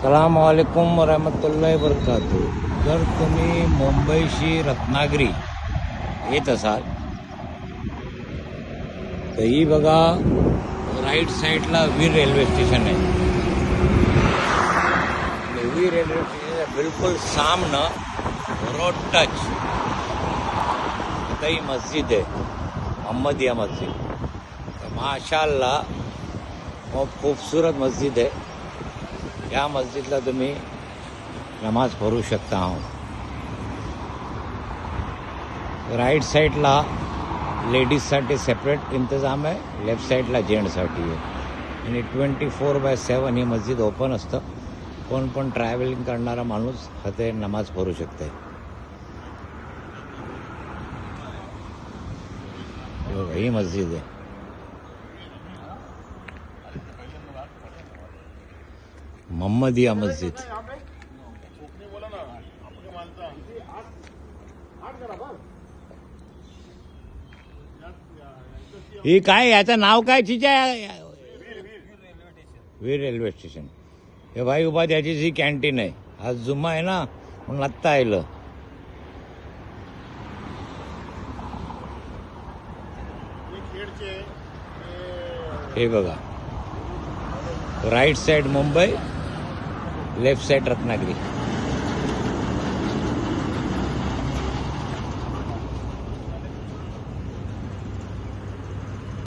अस्सलामुअलैकुम वरहमतुल्लाहि वबरकातुह। जर तुम्ही मुंबईशी रत्नागिरी येत असाल तर ही बघा राईट साईडला वीर रेल्वे स्टेशन आहे। वीर रेल्वे स्टेशन बिल्कुल सामने रोड टच आता ही मस्जिद है, अहमदिया मस्जिद। माशाअल्लाह बहुत खूबसूरत मस्जिद है। या मस्जिदला तुम्ही नमाज पढ़ू शकता हो। राईट साईडला लेडीजसाठी सेपरेट इंतजाम आहे, लेफ्ट साईडला जेंट्ससाठी आहे। आणि 24/7 ही मस्जिद ओपन असतं। कोण पण ट्रॅव्हलिंग करणारा माणूस तिथे नमाज पढ़ू शकते। ही मस्जिद आहे। मोहम्मदिया मस्जिद। ही काय, याचं नाव काय तिच्या? वीर रेल्वे स्टेशन। हे भाई उभा त्याची जी कॅन्टीन आहे। आज जुम्मा आहे ना, म्हणून आत्ता आलं। हे बघा, right side Mumbai, left side Ratnagiri.